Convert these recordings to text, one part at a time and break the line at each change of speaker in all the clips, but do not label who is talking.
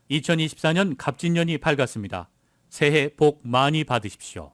2024년 갑진년이 밝았습니다. 새해 복 많이 받으십시오.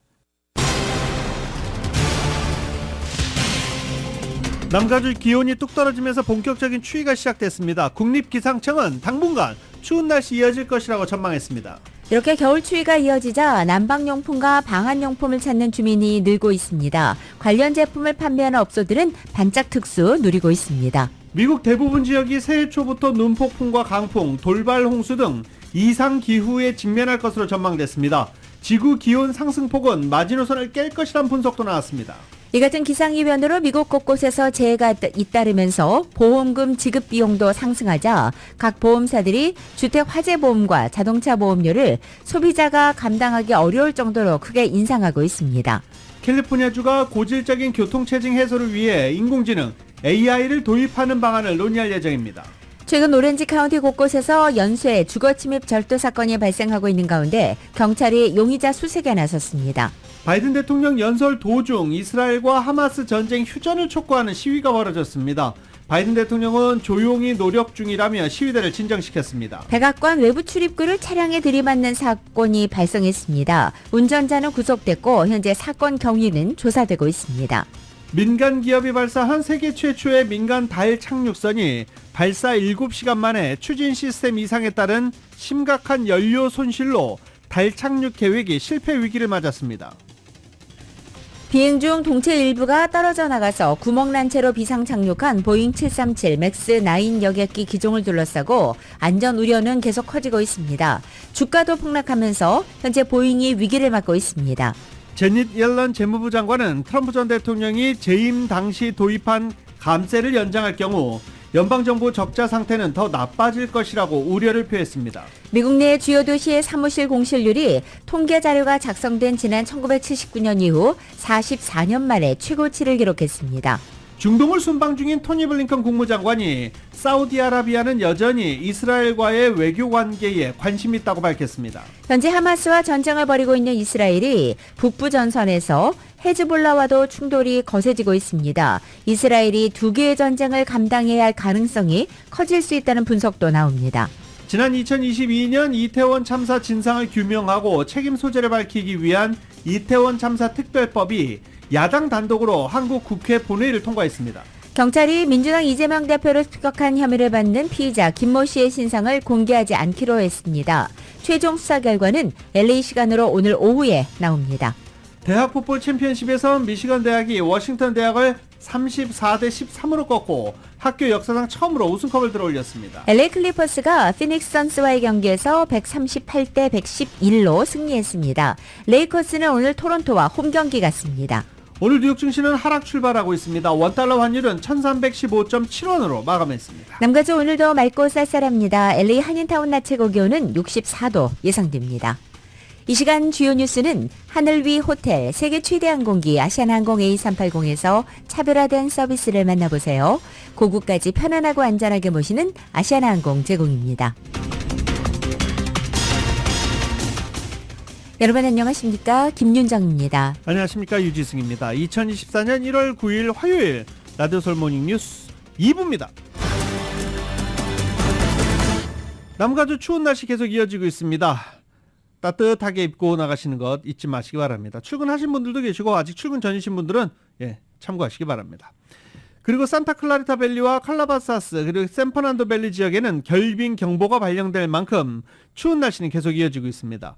남가주 기온이 뚝 떨어지면서 본격적인 추위가 시작됐습니다. 국립기상청은 당분간 추운 날씨 이어질 것이라고 전망했습니다.
이렇게 겨울 추위가 이어지자 난방용품과 방한용품을 찾는 주민이 늘고 있습니다. 관련 제품을 판매하는 업소들은 반짝 특수 누리고 있습니다.
미국 대부분 지역이 새해 초부터 눈폭풍과 강풍, 돌발 홍수 등 이상 기후에 직면할 것으로 전망됐습니다. 지구 기온 상승폭은 마지노선을 깰 것이란 분석도 나왔습니다.
이 같은 기상이변으로 미국 곳곳에서 재해가 잇따르면서 보험금 지급 비용도 상승하자 각 보험사들이 주택 화재 보험과 자동차 보험료를 소비자가 감당하기 어려울 정도로 크게 인상하고 있습니다.
캘리포니아주가 고질적인 교통체증 해소를 위해 인공지능 AI를 도입하는 방안을 논의할 예정입니다.
최근 오렌지 카운티 곳곳에서 연쇄 주거침입 절도 사건이 발생하고 있는 가운데 경찰이 용의자 수색에 나섰습니다.
바이든 대통령 연설 도중 이스라엘과 하마스 전쟁 휴전을 촉구하는 시위가 벌어졌습니다. 바이든 대통령은 조용히 노력 중이라며 시위대를 진정시켰습니다.
백악관 외부 출입구를 차량에 들이받는 사건이 발생했습니다. 운전자는 구속됐고 현재 사건 경위는 조사되고 있습니다.
민간 기업이 발사한 세계 최초의 민간 달 착륙선이 발사 7시간 만에 추진 시스템 이상에 따른 심각한 연료 손실로 달 착륙 계획이 실패 위기를 맞았습니다.
비행 중 동체 일부가 떨어져 나가서 구멍난 채로 비상 착륙한 보잉 737 맥스 9 여객기 기종을 둘러싸고 안전 우려는 계속 커지고 있습니다. 주가도 폭락하면서 현재 보잉이 위기를 맞고 있습니다.
제닛 옐런 재무부 장관은 트럼프 전 대통령이 재임 당시 도입한 감세를 연장할 경우 연방정부 적자 상태는 더 나빠질 것이라고 우려를 표했습니다.
미국 내 주요 도시의 사무실 공실률이 통계 자료가 작성된 지난 1979년 이후 44년 만에 최고치를 기록했습니다.
중동을 순방 중인 토니 블링컨 국무장관이 사우디아라비아는 여전히 이스라엘과의 외교 관계에 관심이 있다고 밝혔습니다.
현재 하마스와 전쟁을 벌이고 있는 이스라엘이 북부 전선에서 헤즈볼라와도 충돌이 거세지고 있습니다. 이스라엘이 두 개의 전쟁을 감당해야 할 가능성이 커질 수 있다는 분석도 나옵니다.
지난 2022년 이태원 참사 진상을 규명하고 책임 소재를 밝히기 위한 이태원 참사 특별법이 야당 단독으로 한국 국회 본회의를 통과했습니다.
경찰이 민주당 이재명 대표를 습격한 혐의를 받는 피의자 김모 씨의 신상을 공개하지 않기로 했습니다. 최종 수사 결과는 LA 시간으로 오늘 오후에 나옵니다.
대학 풋볼 챔피언십에서 미시건 대학이 워싱턴 대학을 34대 13으로 꺾고 학교 역사상 처음으로 우승컵을 들어올렸습니다.
LA 클리퍼스가 피닉스 선스와의 경기에서 138대 111로 승리했습니다. 레이커스는 오늘 토론토와 홈 경기 같습니다.
오늘 뉴욕 증시는 하락 출발하고 있습니다. 원달러 환율은 1315.7원으로 마감했습니다.
남가주 오늘도 맑고 쌀쌀합니다. LA 한인타운 낮 최고 기온은 64도 예상됩니다. 이 시간 주요 뉴스는 하늘 위 호텔, 세계 최대 항공기 아시아나항공 A380에서 차별화된 서비스를 만나보세요. 고국까지 편안하고 안전하게 모시는 아시아나항공 제공입니다. 여러분 안녕하십니까? 김윤정입니다.
안녕하십니까? 유지승입니다. 2024년 1월 9일 화요일 라디오 솔모닝 뉴스 2부입니다. 남가주 추운 날씨 계속 이어지고 있습니다. 따뜻하게 입고 나가시는 것 잊지 마시기 바랍니다. 출근하신 분들도 계시고 아직 출근 전이신 분들은 참고하시기 바랍니다. 그리고 산타클라리타 밸리와 칼라바사스 그리고 샌퍼난도 밸리 지역에는 결빙 경보가 발령될 만큼 추운 날씨는 계속 이어지고 있습니다.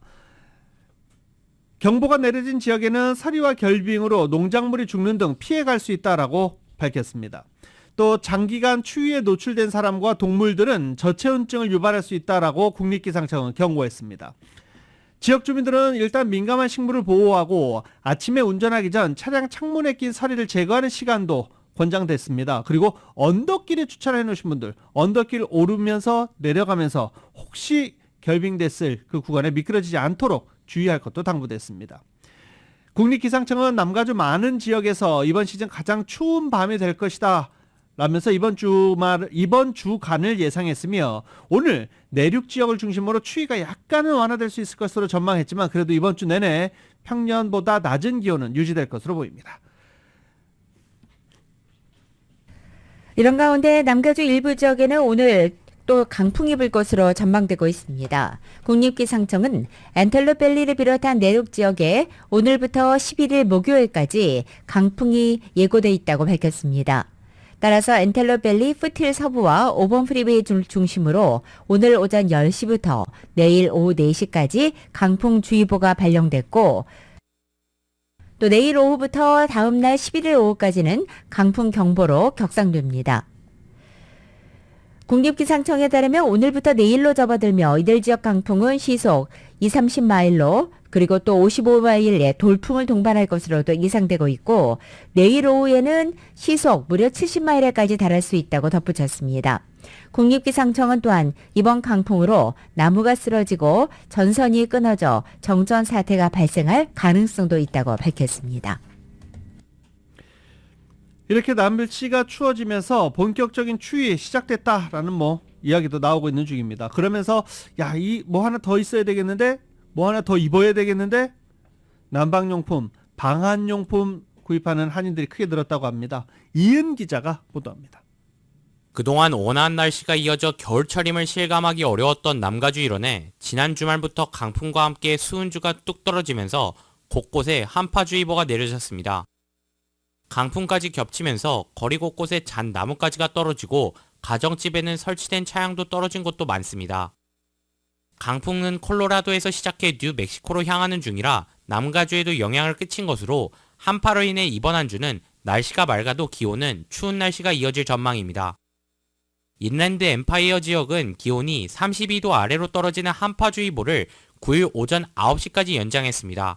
경보가 내려진 지역에는 서리와 결빙으로 농작물이 죽는 등 피해갈 수 있다라고 밝혔습니다. 또 장기간 추위에 노출된 사람과 동물들은 저체온증을 유발할 수 있다라고 국립기상청은 경고했습니다. 지역 주민들은 일단 민감한 식물을 보호하고 아침에 운전하기 전 차량 창문에 낀 서리를 제거하는 시간도 권장됐습니다. 그리고 언덕길에 주차해 놓으신 분들, 언덕길 오르면서 내려가면서 혹시 결빙됐을 그 구간에 미끄러지지 않도록 주의할 것도 당부됐습니다. 국립기상청은 남가주 많은 지역에서 이번 시즌 가장 추운 밤이 될 것이다 라면서 이번 주간을 예상했으며 오늘 내륙 지역을 중심으로 추위가 약간은 완화될 수 있을 것으로 전망했지만 그래도 이번 주 내내 평년보다 낮은 기온은 유지될 것으로 보입니다.
이런 가운데 남가주 일부 지역에는 오늘 또 강풍이 불 것으로 전망되고 있습니다. 국립기상청은 엔텔로밸리를 비롯한 내륙 지역에 오늘부터 11일 목요일까지 강풍이 예고돼 있다고 밝혔습니다. 따라서 엔텔로밸리 푸틸 서부와 오번 프리웨이 중심으로 오늘 오전 10시부터 내일 오후 4시까지 강풍주의보가 발령됐고 또 내일 오후부터 다음날 11일 오후까지는 강풍경보로 격상됩니다. 국립기상청에 따르면 오늘부터 내일로 접어들며 이들 지역 강풍은 시속 20-30마일로 그리고 또 55마일의 돌풍을 동반할 것으로도 예상되고 있고 내일 오후에는 시속 무려 70마일에까지 달할 수 있다고 덧붙였습니다. 국립기상청은 또한 이번 강풍으로 나무가 쓰러지고 전선이 끊어져 정전 사태가 발생할 가능성도 있다고 밝혔습니다.
이렇게 남일치가 추워지면서 본격적인 추위 시작됐다라는 이야기도 나오고 있는 중입니다. 그러면서 이 하나 더 있어야 되겠는데, 하나 더 입어야 되겠는데, 난방용품, 방한용품 구입하는 한인들이 크게 늘었다고 합니다. 이은 기자가 보도합니다.
그동안 온화한 날씨가 이어져 겨울철임을 실감하기 어려웠던 남가주 일원에 지난 주말부터 강풍과 함께 수은주가 뚝 떨어지면서 곳곳에 한파주의보가 내려졌습니다. 강풍까지 겹치면서 거리 곳곳에 잔 나뭇가지가 떨어지고 가정집에는 설치된 차량도 떨어진 곳도 많습니다. 강풍은 콜로라도에서 시작해 뉴멕시코로 향하는 중이라 남가주에도 영향을 끼친 것으로 한파로 인해 이번 한 주는 날씨가 맑아도 기온은 추운 날씨가 이어질 전망입니다. 인랜드 엠파이어 지역은 기온이 32도 아래로 떨어지는 한파주의보를 9일 오전 9시까지 연장했습니다.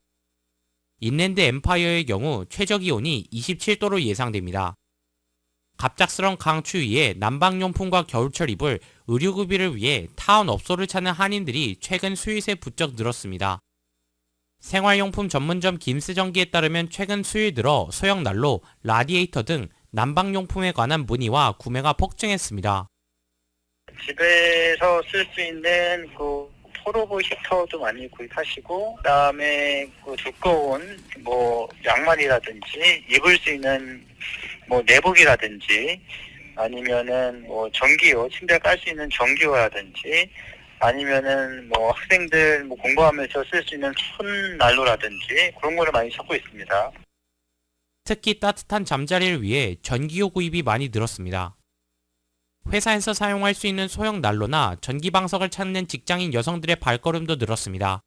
인랜드 엠파이어의 경우 최저기온이 27도로 예상됩니다. 갑작스런 강추위에 난방용품과 겨울철 이불, 의료구비를 위해 타운 업소를 찾는 한인들이 최근 수요일에 부쩍 늘었습니다. 생활용품 전문점 김스전기에 따르면 최근 수요일 들어 소형 난로, 라디에이터 등 난방용품에 관한 문의와 구매가 폭증했습니다.
집에서 쓸 수 있는 포로브 히터도 많이 구입하시고, 그다음에 두꺼운 양말이라든지 입을 수 있는 내복이라든지 아니면은 전기요, 침대에 깔 수 있는 전기요라든지 아니면은 학생들 공부하면서 쓸 수 있는 손난로라든지 그런 거를 많이 찾고 있습니다.
특히 따뜻한 잠자리를 위해 전기요 구입이 많이 늘었습니다. 회사에서 사용할 수 있는 소형 난로나 전기방석을 찾는 직장인 여성들의 발걸음도 늘었습니다.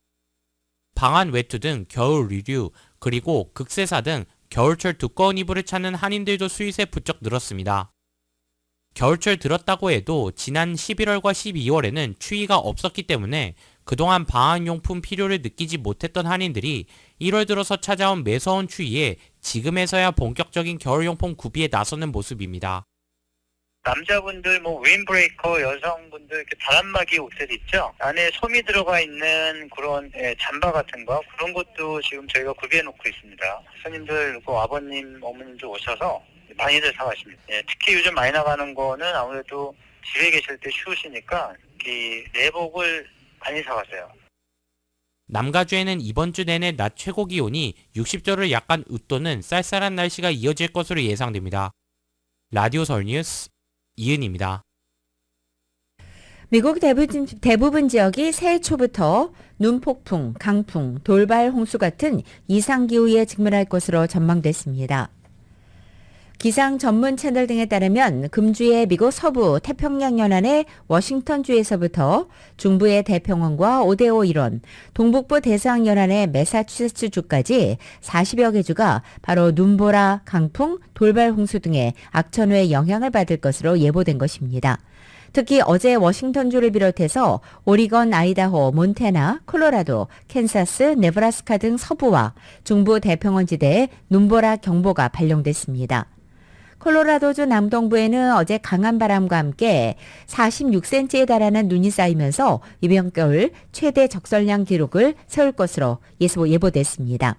방한 외투 등 겨울 의류, 그리고 극세사 등 겨울철 두꺼운 이불을 찾는 한인들도 수요일에 부쩍 늘었습니다. 겨울철 들었다고 해도 지난 11월과 12월에는 추위가 없었기 때문에 그동안 방한용품 필요를 느끼지 못했던 한인들이 1월 들어서 찾아온 매서운 추위에 지금에서야 본격적인 겨울용품 구비에 나서는 모습입니다.
남자분들 윈브레이커, 여성분들 이렇게 바람막이 옷들 있죠? 안에 솜이 들어가 있는 그런 잠바 같은 거, 그런 것도 지금 저희가 구비해 놓고 있습니다. 손님들, 아버님, 어머님들 오셔서 많이들 사가십니다. 특히 요즘 많이 나가는 거는 아무래도 집에 계실 때 추우시니까 이 내복을 많이 사가세요.
남가주에는 이번 주 내내 낮 최고 기온이 60도를 약간 웃도는 쌀쌀한 날씨가 이어질 것으로 예상됩니다. 라디오 서울 뉴스 이은입니다.
미국 대부분 지역이 새해 초부터 눈폭풍, 강풍, 돌발 홍수 같은 이상기후에 직면할 것으로 전망됐습니다. 기상 전문 채널 등에 따르면 금주의 미국 서부 태평양 연안의 워싱턴주에서부터 중부의 태평원과 오데오 일원, 동북부 대서양 연안의 매사추세츠주까지 40여 개 주가 바로 눈보라, 강풍, 돌발 홍수 등의 악천후의 영향을 받을 것으로 예보된 것입니다. 특히 어제 워싱턴주를 비롯해서 오리건, 아이다호, 몬태나, 콜로라도, 캔사스, 네브라스카 등 서부와 중부 태평원 지대에 눈보라 경보가 발령됐습니다. 콜로라도주 남동부에는 어제 강한 바람과 함께 46cm에 달하는 눈이 쌓이면서 이번 겨울 최대 적설량 기록을 세울 것으로 예보됐습니다.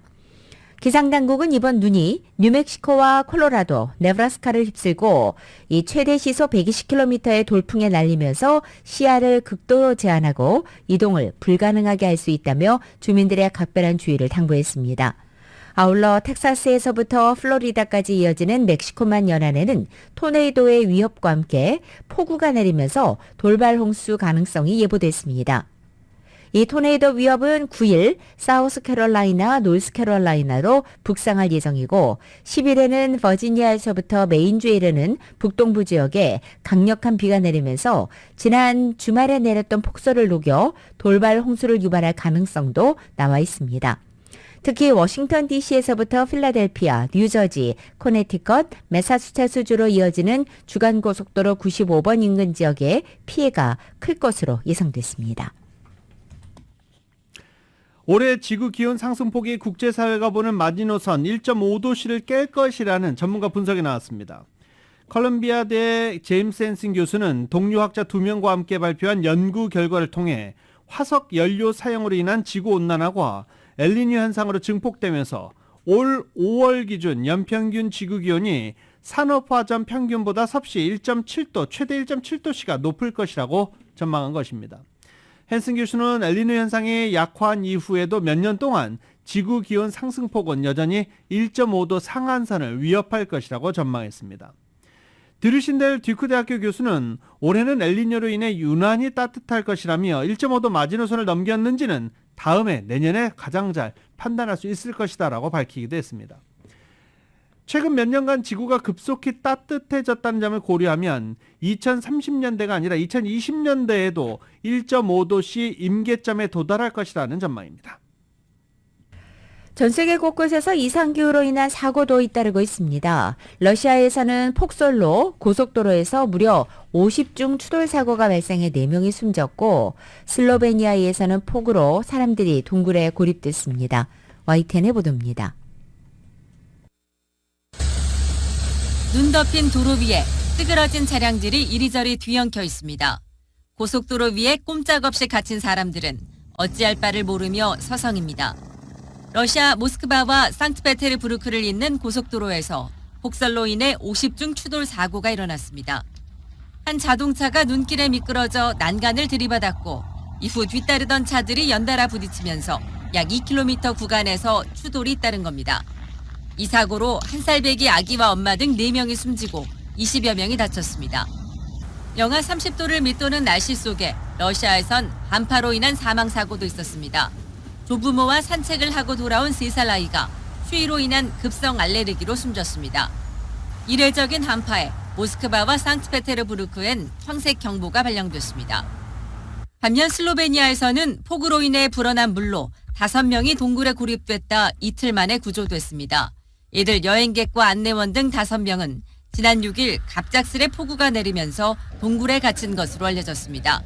기상당국은 이번 눈이 뉴멕시코와 콜로라도, 네브라스카를 휩쓸고 이 최대 시속 120km의 돌풍에 날리면서 시야를 극도로 제한하고 이동을 불가능하게 할 수 있다며 주민들의 각별한 주의를 당부했습니다. 아울러 텍사스에서부터 플로리다까지 이어지는 멕시코만 연안에는 토네이도의 위협과 함께 폭우가 내리면서 돌발 홍수 가능성이 예보됐습니다. 이 토네이도 위협은 9일 사우스캐롤라이나, 노스캐롤라이나로 북상할 예정이고 10일에는 버지니아에서부터 메인주에 이르는 북동부 지역에 강력한 비가 내리면서 지난 주말에 내렸던 폭설을 녹여 돌발 홍수를 유발할 가능성도 나와 있습니다. 특히 워싱턴 DC에서부터 필라델피아, 뉴저지, 코네티컷, 매사추세츠주로 이어지는 주간고속도로 95번 인근 지역에 피해가 클 것으로 예상됐습니다.
올해 지구 기온 상승폭이 국제사회가 보는 마지노선 1.5도씨를 깰 것이라는 전문가 분석이 나왔습니다. 컬럼비아대 제임스 헨슨 교수는 동료 학자 2명과 함께 발표한 연구 결과를 통해 화석 연료 사용으로 인한 지구온난화가 엘니뇨 현상으로 증폭되면서 올 5월 기준 연평균 지구기온이 산업화 전 평균보다 섭씨 1.7도, 최대 1.7도씨가 높을 것이라고 전망한 것입니다. 헨슨 교수는 엘니뇨 현상이 약화한 이후에도 몇 년 동안 지구 기온 상승폭은 여전히 1.5도 상한선을 위협할 것이라고 전망했습니다. 드류신델 듀크 대학교 교수는 올해는 엘니뇨로 인해 유난히 따뜻할 것이라며 1.5도 마지노선을 넘겼는지는 다음해 내년에 가장 잘 판단할 수 있을 것이다라고 밝히기도 했습니다. 최근 몇 년간 지구가 급속히 따뜻해졌다는 점을 고려하면 2030년대가 아니라 2020년대에도 1.5도씨 임계점에 도달할 것이라는 전망입니다.
전 세계 곳곳에서 이상기후로 인한 사고도 잇따르고 있습니다. 러시아에서는 폭설로 고속도로에서 무려 50중 추돌 사고가 발생해 4명이 숨졌고 슬로베니아에서는 폭우로 사람들이 동굴에 고립됐습니다. YTN의 보도입니다.
눈 덮인 도로 위에 찌그러진 차량들이 이리저리 뒤엉켜 있습니다. 고속도로 위에 꼼짝없이 갇힌 사람들은 어찌할 바를 모르며 서성입니다. 러시아 모스크바와 상트페테르부르크를 잇는 고속도로에서 폭설로 인해 50중 추돌 사고가 일어났습니다. 한 자동차가 눈길에 미끄러져 난간을 들이받았고 이후 뒤따르던 차들이 연달아 부딪히면서 약 2km 구간에서 추돌이 잇따른 겁니다. 이 사고로 1살 배기 아기와 엄마 등 4명이 숨지고 20여 명이 다쳤습니다. 영하 30도를 밑도는 날씨 속에 러시아에선 한파로 인한 사망사고도 있었습니다. 조부모와 산책을 하고 돌아온 3살 아이가 추위로 인한 급성 알레르기로 숨졌습니다. 이례적인 한파에 모스크바와 상트페테르부르크엔 황색 경보가 발령됐습니다. 반면 슬로베니아에서는 폭우로 인해 불어난 물로 5명이 동굴에 고립됐다 이틀 만에 구조됐습니다. 이들 여행객과 안내원 등 5명은 지난 6일 갑작스레 폭우가 내리면서 동굴에 갇힌 것으로 알려졌습니다.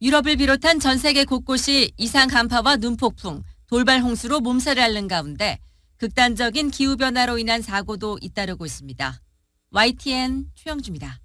유럽을 비롯한 전 세계 곳곳이 이상 한파와 눈폭풍, 돌발 홍수로 몸살을 앓는 가운데 극단적인 기후변화로 인한 사고도 잇따르고 있습니다. YTN 최영주입니다.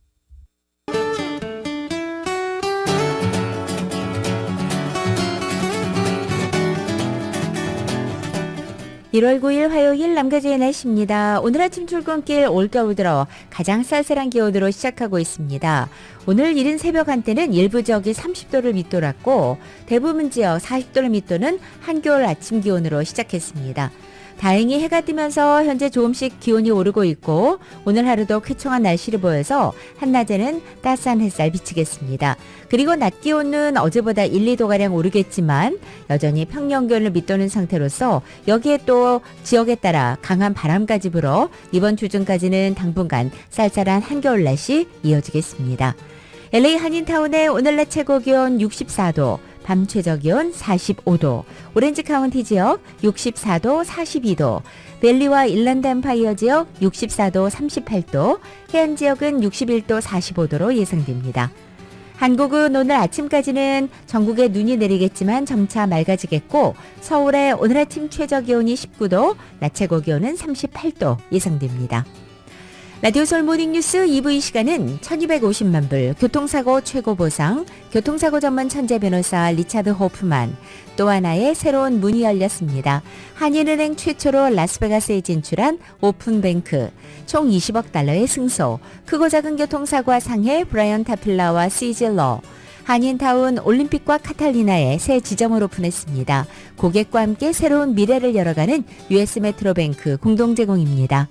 1월 9일 화요일 남가주의 날씨입니다. 오늘 아침 출근길 올겨울 들어 가장 쌀쌀한 기온으로 시작하고 있습니다. 오늘 이른 새벽 한때는 일부 지역이 30도를 밑돌았고 대부분 지역 40도를 밑도는 한겨울 아침 기온으로 시작했습니다. 다행히 해가 뜨면서 현재 조금씩 기온이 오르고 있고 오늘 하루도 쾌청한 날씨를 보여서 한낮에는 따스한 햇살 비치겠습니다. 그리고 낮 기온은 어제보다 1, 2도가량 오르겠지만 여전히 평년 기온을 밑도는 상태로서 여기에 또 지역에 따라 강한 바람까지 불어 이번 주 중까지는 당분간 쌀쌀한 한겨울 날씨 이어지겠습니다. LA 한인타운의 오늘 낮 최고 기온 64도, 밤 최저 기온 45도, 오렌지 카운티 지역 64도, 42도, 벨리와 일랜드 엠파이어 지역 64도, 38도, 해안 지역은 61도, 45도로 예상됩니다. 한국은 오늘 아침까지는 전국에 눈이 내리겠지만 점차 맑아지겠고 서울의 오늘 아침 최저 기온이 19도, 낮 최고 기온은 38도 예상됩니다. 라디오 서울 모닝뉴스 2부 이 시간은 1250만 불, 교통사고 최고 보상, 교통사고 전문 천재 변호사 리차드 호프만, 또 하나의 새로운 문이 열렸습니다. 한인은행 최초로 라스베가스에 진출한 오픈뱅크, 총 20억 달러의 승소, 크고 작은 교통사고와 상해 브라이언 타필라와 시즐러, 한인타운 올림픽과 카탈리나의 새 지점을 오픈했습니다. 고객과 함께 새로운 미래를 열어가는 US 메트로뱅크 공동 제공입니다.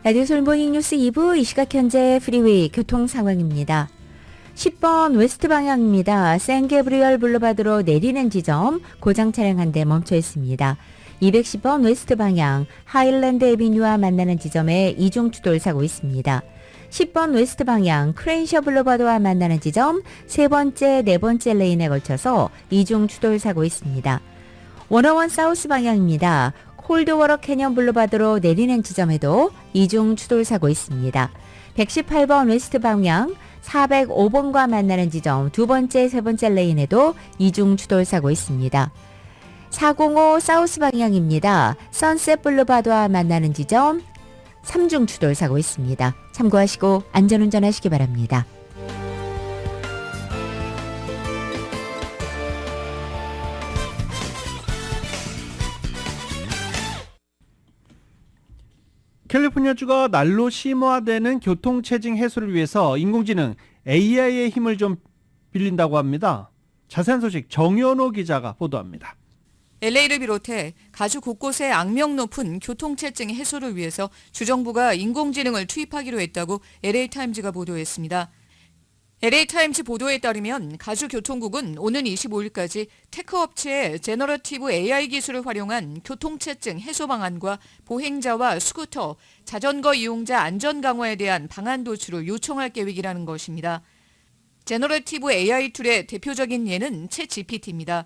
라디오 솔모닝 뉴스 2부 이 시각 현재 프리웨이 교통 상황입니다. 10번 웨스트 방향입니다. 샌게브리얼 블루바드로 내리는 지점 고장 차량 한 대 멈춰 있습니다. 210번 웨스트 방향 하일랜드 에비뉴와 만나는 지점에 이중 추돌 사고 있습니다. 10번 웨스트 방향 크레인셔 블루바드와 만나는 지점 세 번째, 네 번째 레인에 걸쳐서 이중 추돌 사고 있습니다. 101 사우스 방향입니다. 콜드워터 캐년 블루바드로 내리는 지점에도 이중 추돌 사고 있습니다. 118번 웨스트 방향 405번과 만나는 지점 두 번째, 세 번째 레인에도 이중 추돌 사고 있습니다. 405 사우스 방향입니다. 선셋 블루바드와 만나는 지점 3중 추돌 사고 있습니다. 참고하시고 안전운전하시기 바랍니다.
캘리포니아주가 날로 심화되는 교통체증 해소를 위해서 인공지능 AI의 힘을 좀 빌린다고 합니다. 자세한 소식 정연호 기자가 보도합니다.
LA를 비롯해 가주 곳곳에 악명 높은 교통체증 해소를 위해서 주정부가 인공지능을 투입하기로 했다고 LA타임즈가 보도했습니다. LA타임즈 보도에 따르면 가주교통국은 오는 25일까지 테크 업체의 제너러티브 AI 기술을 활용한 교통체증 해소 방안과 보행자와 스쿠터, 자전거 이용자 안전 강화에 대한 방안 도출을 요청할 계획이라는 것입니다. 제너러티브 AI 툴의 대표적인 예는 챗GPT입니다.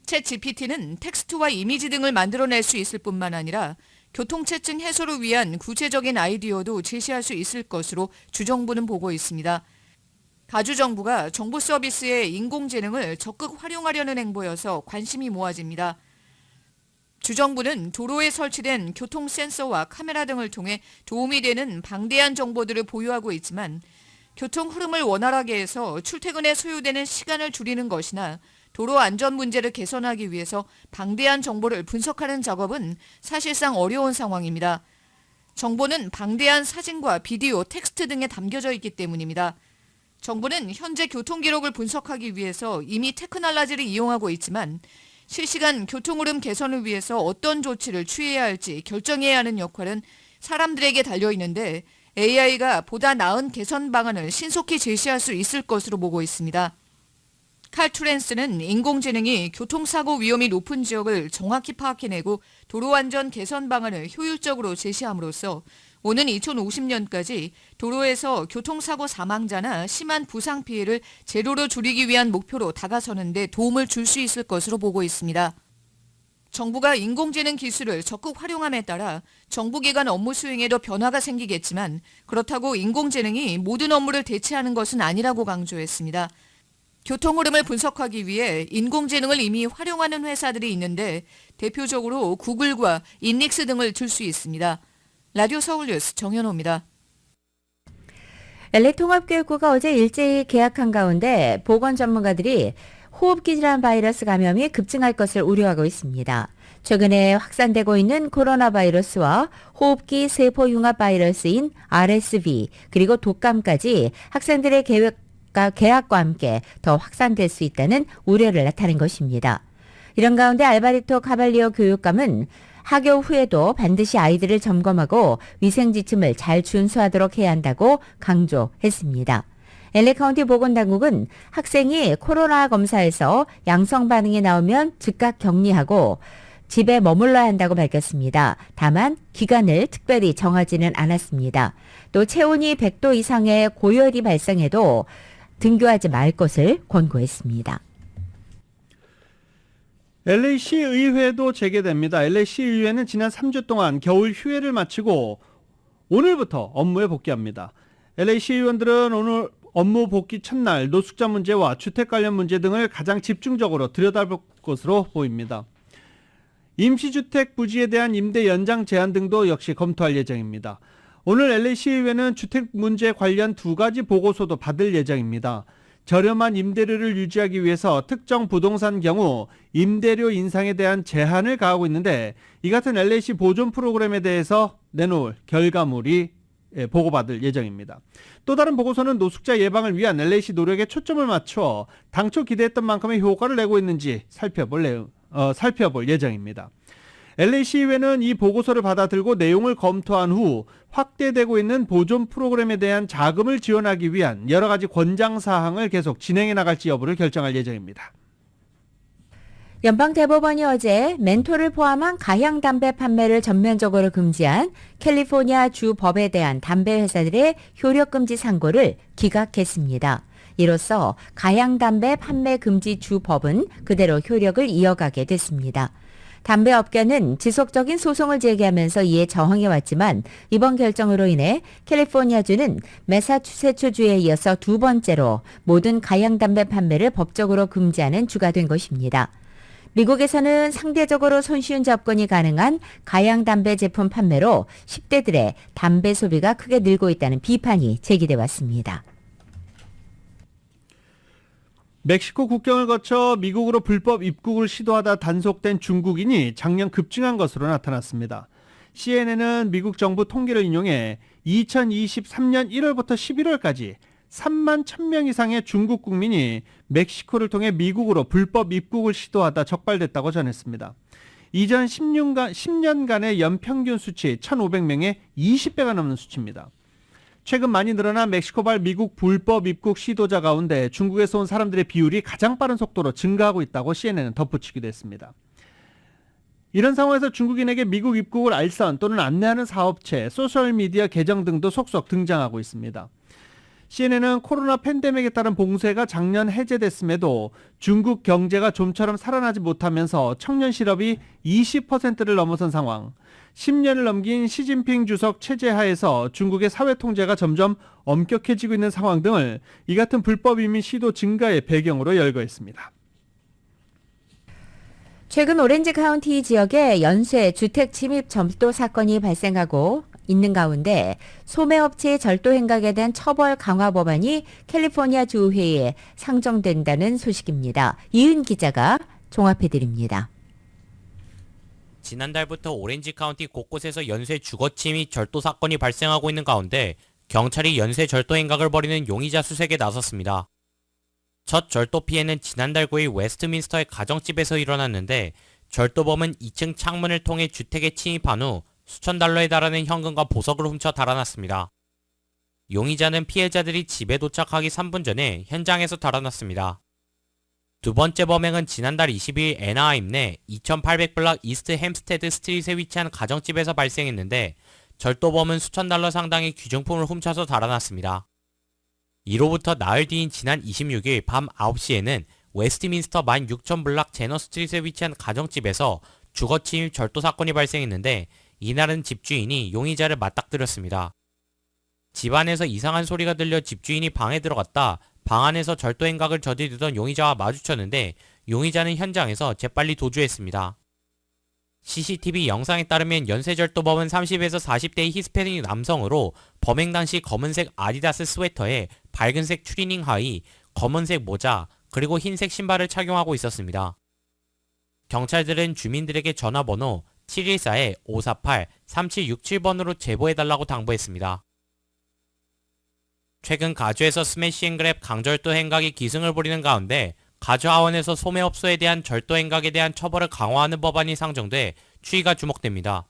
챗GPT는 텍스트와 이미지 등을 만들어낼 수 있을 뿐만 아니라 교통체증 해소를 위한 구체적인 아이디어도 제시할 수 있을 것으로 주정부는 보고 있습니다. 가주 정부가 정부 서비스에 인공지능을 적극 활용하려는 행보여서 관심이 모아집니다. 주정부는 도로에 설치된 교통 센서와 카메라 등을 통해 도움이 되는 방대한 정보들을 보유하고 있지만 교통 흐름을 원활하게 해서 출퇴근에 소요되는 시간을 줄이는 것이나 도로 안전 문제를 개선하기 위해서 방대한 정보를 분석하는 작업은 사실상 어려운 상황입니다. 정보는 방대한 사진과 비디오, 텍스트 등에 담겨져 있기 때문입니다. 정부는 현재 교통 기록을 분석하기 위해서 이미 테크놀로지를 이용하고 있지만 실시간 교통 흐름 개선을 위해서 어떤 조치를 취해야 할지 결정해야 하는 역할은 사람들에게 달려있는데 AI가 보다 나은 개선 방안을 신속히 제시할 수 있을 것으로 보고 있습니다. 칼 투렌스는 인공지능이 교통사고 위험이 높은 지역을 정확히 파악해내고 도로안전 개선 방안을 효율적으로 제시함으로써 오는 2050년까지 도로에서 교통사고 사망자나 심한 부상 피해를 제로로 줄이기 위한 목표로 다가서는 데 도움을 줄 수 있을 것으로 보고 있습니다. 정부가 인공지능 기술을 적극 활용함에 따라 정부기관 업무 수행에도 변화가 생기겠지만 그렇다고 인공지능이 모든 업무를 대체하는 것은 아니라고 강조했습니다. 교통 흐름을 분석하기 위해 인공지능을 이미 활용하는 회사들이 있는데 대표적으로 구글과 인닉스 등을 들 수 있습니다. 라디오 서울뉴스 정연호입니다.
LA 통합교육부가 어제 일제히 개학한 가운데 보건 전문가들이 호흡기 질환 바이러스 감염이 급증할 것을 우려하고 있습니다. 최근에 확산되고 있는 코로나 바이러스와 호흡기 세포 융합 바이러스인 RSV 그리고 독감까지 학생들의 개학과 함께 더 확산될 수 있다는 우려를 나타낸 것입니다. 이런 가운데 알바리토 카발리오 교육감은 학교 후에도 반드시 아이들을 점검하고 위생 지침을 잘 준수하도록 해야 한다고 강조했습니다. LA 카운티 보건당국은 학생이 코로나 검사에서 양성 반응이 나오면 즉각 격리하고 집에 머물러야 한다고 밝혔습니다. 다만 기간을 특별히 정하지는 않았습니다. 또 체온이 100도 이상의 고열이 발생해도 등교하지 말 것을 권고했습니다.
LA시 의회도 재개됩니다. LA시 의회는 지난 3주 동안 겨울 휴회를 마치고 오늘부터 업무에 복귀합니다. LA시 의원들은 오늘 업무 복귀 첫날 노숙자 문제와 주택 관련 문제 등을 가장 집중적으로 들여다볼 것으로 보입니다. 임시주택 부지에 대한 임대 연장 제한 등도 역시 검토할 예정입니다. 오늘 LA시의회는 주택 문제 관련 2가지 보고서도 받을 예정입니다. 저렴한 임대료를 유지하기 위해서 특정 부동산 경우 임대료 인상에 대한 제한을 가하고 있는데 이 같은 LA시 보존 프로그램에 대해서 내놓을 결과물이 보고받을 예정입니다. 또 다른 보고서는 노숙자 예방을 위한 LA시 노력에 초점을 맞춰 당초 기대했던 만큼의 효과를 내고 있는지 살펴볼 예정입니다. LA시의회는 이 보고서를 받아들고 내용을 검토한 후 확대되고 있는 보존 프로그램에 대한 자금을 지원하기 위한 여러 가지 권장 사항을 계속 진행해 나갈지 여부를 결정할 예정입니다.
연방대법원이 어제 멘톨을 포함한 가향 담배 판매를 전면적으로 금지한 캘리포니아 주 법에 대한 담배 회사들의 효력 금지 상고를 기각했습니다. 이로써 가향 담배 판매 금지 주 법은 그대로 효력을 이어가게 됐습니다. 담배 업계는 지속적인 소송을 제기하면서 이에 저항해 왔지만 이번 결정으로 인해 캘리포니아주는 매사추세츠주에 이어서 두 번째로 모든 가향 담배 판매를 법적으로 금지하는 주가 된 것입니다. 미국에서는 상대적으로 손쉬운 접근이 가능한 가향 담배 제품 판매로 10대들의 담배 소비가 크게 늘고 있다는 비판이 제기돼 왔습니다.
멕시코 국경을 거쳐 미국으로 불법 입국을 시도하다 단속된 중국인이 작년 급증한 것으로 나타났습니다. CNN은 미국 정부 통계를 인용해 2023년 1월부터 11월까지 3만 1000명 이상의 중국 국민이 멕시코를 통해 미국으로 불법 입국을 시도하다 적발됐다고 전했습니다. 이전 10년간의 연평균 수치 1,500명의 20배가 넘는 수치입니다. 최근 많이 늘어난 멕시코발 미국 불법 입국 시도자 가운데 중국에서 온 사람들의 비율이 가장 빠른 속도로 증가하고 있다고 CNN은 덧붙이기도 했습니다. 이런 상황에서 중국인에게 미국 입국을 알선 또는 안내하는 사업체, 소셜미디어 계정 등도 속속 등장하고 있습니다. CNN은 코로나 팬데믹에 따른 봉쇄가 작년 해제됐음에도 중국 경제가 좀처럼 살아나지 못하면서 청년 실업이 20%를 넘어선 상황, 10년을 넘긴 시진핑 주석 체제 하에서 중국의 사회 통제가 점점 엄격해지고 있는 상황 등을 이 같은 불법 이민 시도 증가의 배경으로 열거했습니다.
최근 오렌지 카운티 지역에 연쇄 주택 침입 절도 사건이 발생하고 있는 가운데 소매업체의 절도 행각에 대한 처벌 강화 법안이 캘리포니아 주회의에 상정된다는 소식입니다. 이은 기자가 종합해드립니다.
지난달부터 오렌지 카운티 곳곳에서 연쇄 주거침입 절도 사건이 발생하고 있는 가운데 경찰이 연쇄 절도 행각을 벌이는 용의자 수색에 나섰습니다. 첫 절도 피해는 지난달 9일 웨스트민스터의 가정집에서 일어났는데 절도범은 2층 창문을 통해 주택에 침입한 후 수천 달러에 달하는 현금과 보석을 훔쳐 달아났습니다. 용의자는 피해자들이 집에 도착하기 3분 전에 현장에서 달아났습니다. 두 번째 범행은 지난달 22일 애나하임 내 2800블락 이스트 햄스테드 스트릿에 위치한 가정집에서 발생했는데 절도범은 수천 달러 상당의 귀중품을 훔쳐서 달아났습니다. 이로부터 나흘 뒤인 지난 26일 밤 9시에는 웨스트민스터 16,000블락 제너 스트릿에 위치한 가정집에서 주거침입 절도 사건이 발생했는데 이날은 집주인이 용의자를 맞닥뜨렸습니다. 집안에서 이상한 소리가 들려 집주인이 방에 들어갔다 방 안에서 절도 행각을 저지르던 용의자와 마주쳤는데 용의자는 현장에서 재빨리 도주했습니다. CCTV 영상에 따르면 연쇄절도범은 30에서 40대의 히스패닉 남성으로 범행 당시 검은색 아디다스 스웨터에 밝은색 추리닝 하의, 검은색 모자, 그리고 흰색 신발을 착용하고 있었습니다. 경찰들은 주민들에게 전화번호 714-548-3767번으로 제보해달라고 당부했습니다. 최근 가주에서 스매싱그랩 강절도 행각이 기승을 부리는 가운데 가주 하원에서 소매업소에 대한 절도 행각에 대한 처벌을 강화하는 법안이 상정돼 추이가 주목됩니다.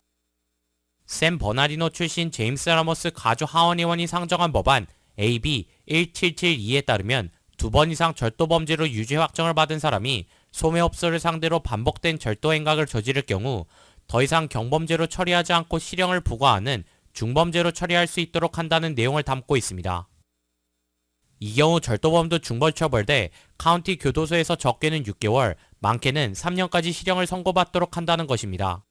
샘 버나디노 출신 제임스 라모스 가주 하원 의원이 상정한 법안 AB 1772에 따르면 2번 이상 절도 범죄로 유죄 확정을 받은 사람이 소매업소를 상대로 반복된 절도 행각을 저지를 경우 더 이상 경범죄로 처리하지 않고 실형을 부과하는 중범죄로 처리할 수 있도록 한다는 내용을 담고 있습니다. 이 경우 절도범도 중벌처벌돼 카운티 교도소에서 적게는 6개월, 많게는 3년까지 실형을 선고받도록 한다는 것입니다.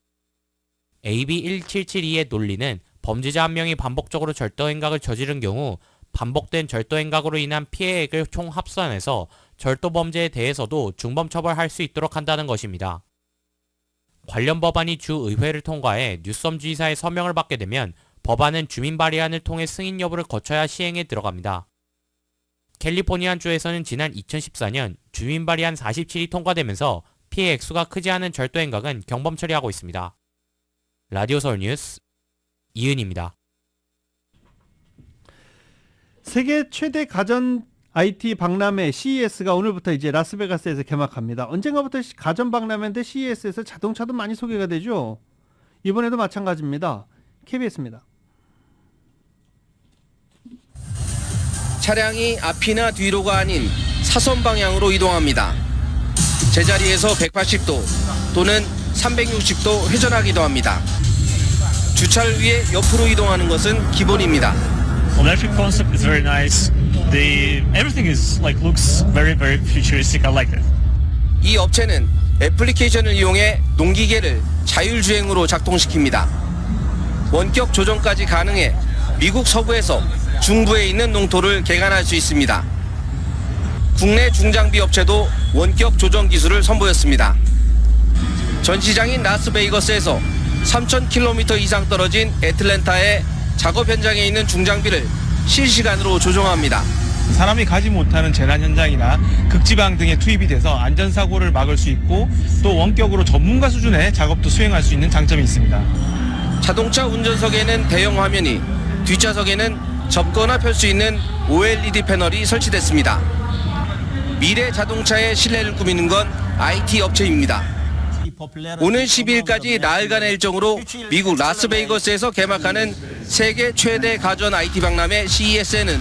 AB 1772의 논리는 범죄자 한 명이 반복적으로 절도 행각을 저지른 경우 반복된 절도 행각으로 인한 피해액을 총 합산해서 절도 범죄에 대해서도 중범처벌할 수 있도록 한다는 것입니다. 관련 법안이 주의회를 통과해 뉴섬 주지사의 서명을 받게 되면 법안은 주민 발의안을 통해 승인 여부를 거쳐야 시행에 들어갑니다. 캘리포니아주에서는 지난 2014년 주민 발의안 47이 통과되면서 피해 액수가 크지 않은 절도 행각은 경범 처리하고 있습니다. 라디오 서울 뉴스 이은입니다.
세계 최대 가전 IT 박람회 CES가 오늘부터 이제 라스베가스에서 개막합니다. 언젠가부터 가전 박람회인데 CES에서 자동차도 많이 소개가 되죠. 이번에도 마찬가지입니다. KBS입니다.
차량이 앞이나 뒤로가 아닌 사선 방향으로 이동합니다. 제자리에서 180도 또는 360도 회전하기도 합니다. 주차를 위해 옆으로 이동하는 것은 기본입니다.
Electric concept is very nice. Everything is looks very futuristic. I like it.
이 업체는 애플리케이션을 이용해 농기계를 자율주행으로 작동시킵니다. 원격 조정까지 가능해 미국 서부에서 중부에 있는 농토를 개간할 수 있습니다. 국내 중장비 업체도 원격 조정 기술을 선보였습니다. 전시장인 라스베이거스에서 3,000km 이상 떨어진 애틀랜타의 작업 현장에 있는 중장비를 실시간으로 조정합니다.
사람이 가지 못하는 재난 현장이나 극지방 등에 투입이 돼서 안전사고를 막을 수 있고 또 원격으로 전문가 수준의 작업도 수행할 수 있는 장점이 있습니다.
자동차 운전석에는 대형 화면이, 뒷좌석에는 접거나 펼 수 있는 OLED 패널이 설치됐습니다. 미래 자동차의 실내를 꾸미는 건 IT 업체입니다. 오늘 12일까지 나흘간의 일정으로 미국 라스베이거스에서 개막하는 세계 최대 가전 IT 박람회 CES에는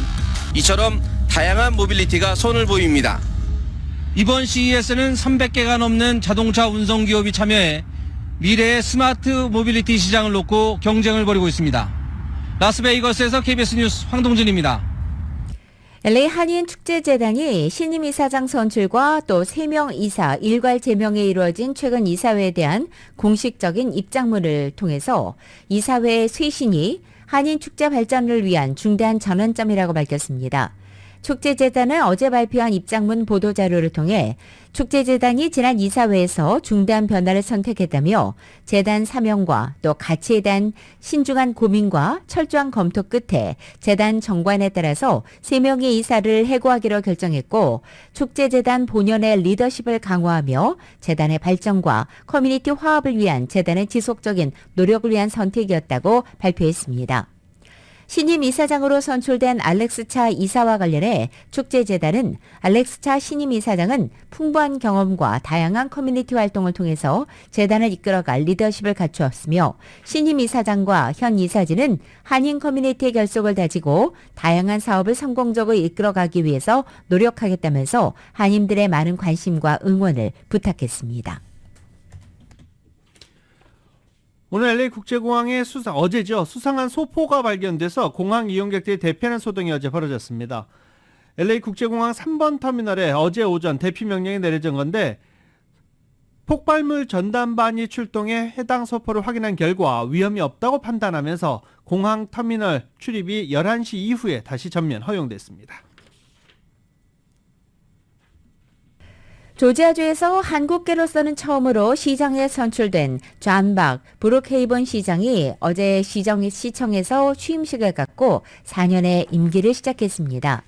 이처럼 다양한 모빌리티가 손을 보입니다.
이번 CES는 300개가 넘는 자동차 운송 기업이 참여해 미래의 스마트 모빌리티 시장을 놓고 경쟁을 벌이고 있습니다. 라스베이거스에서 KBS 뉴스 황동준입니다.
LA 한인축제재단이 신임 이사장 선출과 또 3명 이사 일괄 제명에 이루어진 최근 이사회에 대한 공식적인 입장문을 통해서 이사회의 쇄신이 한인축제 발전을 위한 중대한 전환점이라고 밝혔습니다. 축제재단은 어제 발표한 입장문 보도자료를 통해 축제재단이 지난 이사회에서 중대한 변화를 선택했다며 재단 사명과 또 가치에 대한 신중한 고민과 철저한 검토 끝에 재단 정관에 따라서 3명의 이사를 해고하기로 결정했고 축제재단 본연의 리더십을 강화하며 재단의 발전과 커뮤니티 화합을 위한 재단의 지속적인 노력을 위한 선택이었다고 발표했습니다. 신임 이사장으로 선출된 알렉스 차 이사와 관련해 축제재단은 알렉스 차 신임 이사장은 풍부한 경험과 다양한 커뮤니티 활동을 통해서 재단을 이끌어갈 리더십을 갖추었으며 신임 이사장과 현 이사진은 한인 커뮤니티의 결속을 다지고 다양한 사업을 성공적으로 이끌어가기 위해서 노력하겠다면서 한인들의 많은 관심과 응원을 부탁했습니다.
오늘 LA 국제공항에 어제죠. 수상한 소포가 발견돼서 공항 이용객들이 대피하는 소동이 어제 벌어졌습니다. LA 국제공항 3번 터미널에 어제 오전 대피 명령이 내려진 건데 폭발물 전담반이 출동해 해당 소포를 확인한 결과 위험이 없다고 판단하면서 공항 터미널 출입이 11시 이후에 다시 전면 허용됐습니다.
조지아주에서 한국계로서는 처음으로 시장에 선출된 존 박 브룩헤이븐 시장이 어제 시청에서 취임식을 갖고 4년의 임기를 시작했습니다.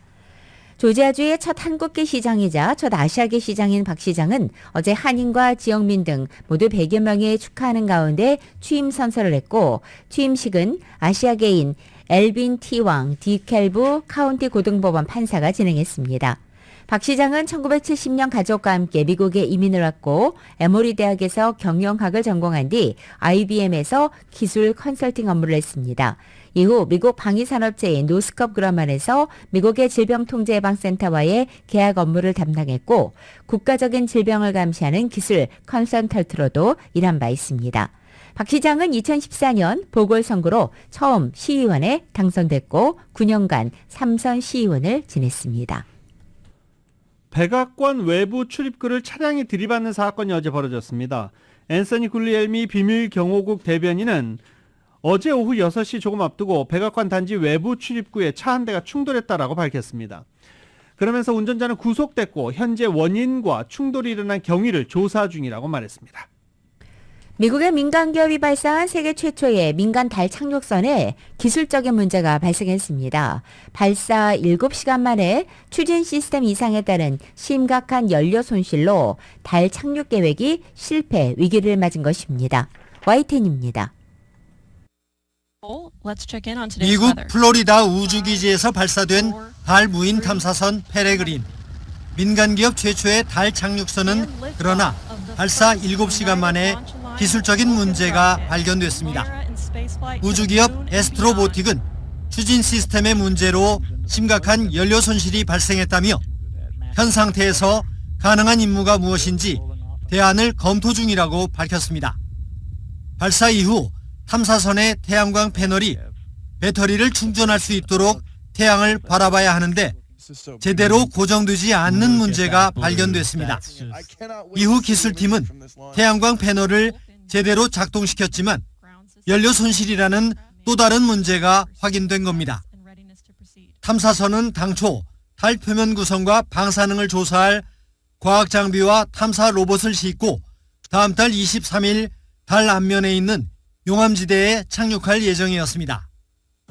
조지아주의 첫 한국계 시장이자 첫 아시아계 시장인 박 시장은 어제 한인과 지역민 등 모두 100여 명이 축하하는 가운데 취임 선서를 했고 취임식은 아시아계인 엘빈 티왕 디켈브 카운티 고등법원 판사가 진행했습니다. 박 시장은 1970년 가족과 함께 미국에 이민을 왔고 에모리 대학에서 경영학을 전공한 뒤 IBM에서 기술 컨설팅 업무를 했습니다. 이후 미국 방위산업체인 노스컵 그러먼에서 미국의 질병통제예방센터와의 계약 업무를 담당했고 국가적인 질병을 감시하는 기술 컨설턴트로도 일한 바 있습니다. 박 시장은 2014년 보궐선거로 처음 시의원에 당선됐고 9년간 3선 시의원을 지냈습니다.
백악관 외부 출입구를 차량이 들이받는 사건이 어제 벌어졌습니다. 앤서니 굴리엘미 비밀경호국 대변인은 어제 오후 6시 조금 앞두고 백악관 단지 외부 출입구에 차 한 대가 충돌했다라고 밝혔습니다. 그러면서 운전자는 구속됐고 현재 원인과 충돌이 일어난 경위를 조사 중이라고 말했습니다.
미국의 민간 기업이 발사한 세계 최초의 민간 달 착륙선에 기술적인 문제가 발생했습니다. 발사 7시간 만에 추진 시스템 이상에 따른 심각한 연료 손실로 달 착륙 계획이 실패 위기를 맞은 것입니다. YTN입니다.
미국 플로리다 우주기지에서 발사된 달 무인 탐사선 페레그린. 민간기업 최초의 달 착륙선은 그러나 발사 7시간 만에 기술적인 문제가 발견됐습니다. 우주기업 에스트로보틱은 추진 시스템의 문제로 심각한 연료 손실이 발생했다며 현 상태에서 가능한 임무가 무엇인지 대안을 검토 중이라고 밝혔습니다. 발사 이후 탐사선의 태양광 패널이 배터리를 충전할 수 있도록 태양을 바라봐야 하는데 제대로 고정되지 않는 문제가 발견됐습니다. 이후 기술팀은 태양광 패널을 제대로 작동시켰지만 연료 손실이라는 또 다른 문제가 확인된 겁니다. 탐사선은 당초 달 표면 구성과 방사능을 조사할 과학 장비와 탐사 로봇을 싣고 다음 달 23일 달 앞면에 있는 용암지대에 착륙할 예정이었습니다.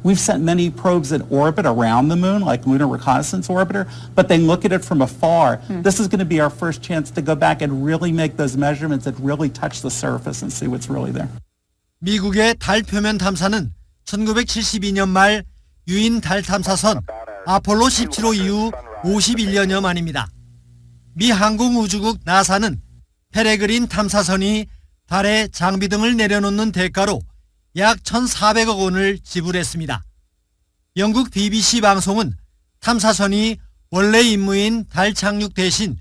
We've sent many probes that orbit around the moon, like Lunar Reconnaissance Orbiter, but they look at it from afar. This is going to be our first chance to go back and really make those measurements that really touch the surface and see what's really there.
미국의 달 표면 탐사는 1972년 말 유인 달 탐사선 아폴로 17호 이후 51년여 만입니다. 미 항공우주국 나사는 페레그린 탐사선이 달에 장비 등을 내려놓는 대가로 약 1,400억 원을 지불했습니다. 영국 BBC 방송은 탐사선이 원래 임무인 달 착륙 대신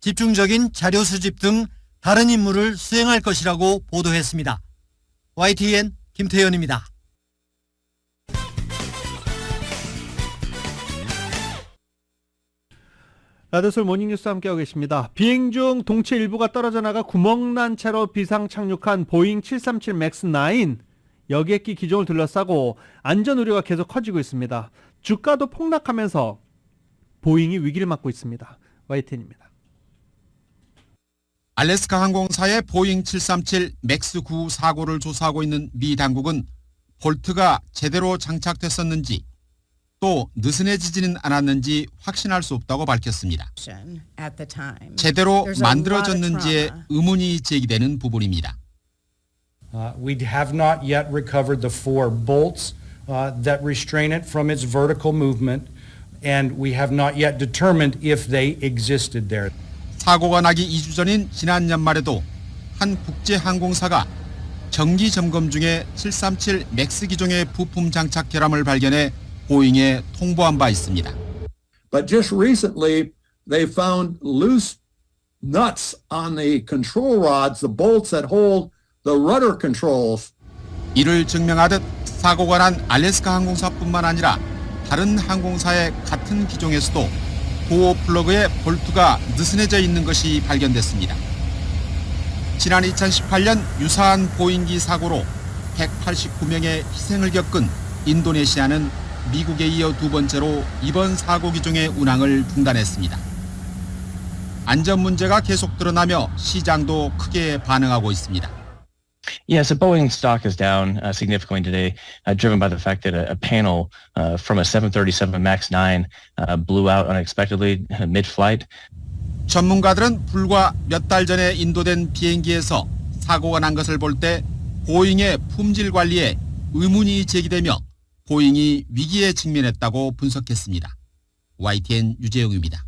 집중적인 자료 수집 등 다른 임무를 수행할 것이라고 보도했습니다. YTN 김태현입니다.
라디오솔 모닝뉴스 함께하고 계십니다. 비행 중 동체 일부가 떨어져 나가 구멍난 채로 비상 착륙한 보잉 737 맥스 9 여객기 기종을 둘러싸고 안전 우려가 계속 커지고 있습니다. 주가도 폭락하면서 보잉이 위기를 맞고 있습니다. YTN입니다.
알래스카 항공사의 보잉 737 맥스 9 사고를 조사하고 있는 미 당국은 볼트가 제대로 장착됐었는지 또 느슨해지지는 않았는지 확신할 수 없다고 밝혔습니다. 제대로 만들어졌는지에 의문이 제기되는 부분입니다.
We have not yet recovered the 4 bolts that restrain it from its vertical movement, and we have not yet determined if they existed there.
사고가 나기 2주 전인 지난 연말에도 한 국제 항공사가 정기 점검 중에 737 맥스 기종의 부품 장착 결함을 발견해 보잉에 통보한 바 있습니다.
But just recently they found loose nuts on the control rods, the bolts that hold the rudder controls.
이를 증명하듯 사고가 난 알래스카 항공사뿐만 아니라 다른 항공사의 같은 기종에서도 보호 플러그의 볼트가 느슨해져 있는 것이 발견됐습니다. 지난 2018년 유사한 보잉기 사고로 189명의 희생을 겪은 인도네시아는 미국에 이어 두 번째로 이번 사고 기종의 운항을 중단했습니다. 안전 문제가 계속 드러나며 시장도 크게 반응하고 있습니다.
Yeah, so Boeing stock is down significantly today, driven by the fact that a panel from a 737 MAX 9 blew out unexpectedly mid-flight.
전문가들은 불과 몇 달 전에 인도된 비행기에서 사고가 난 것을 볼 때 보잉의 품질 관리에 의문이 제기되며 보잉이 위기에 직면했다고 분석했습니다. YTN 유재용입니다.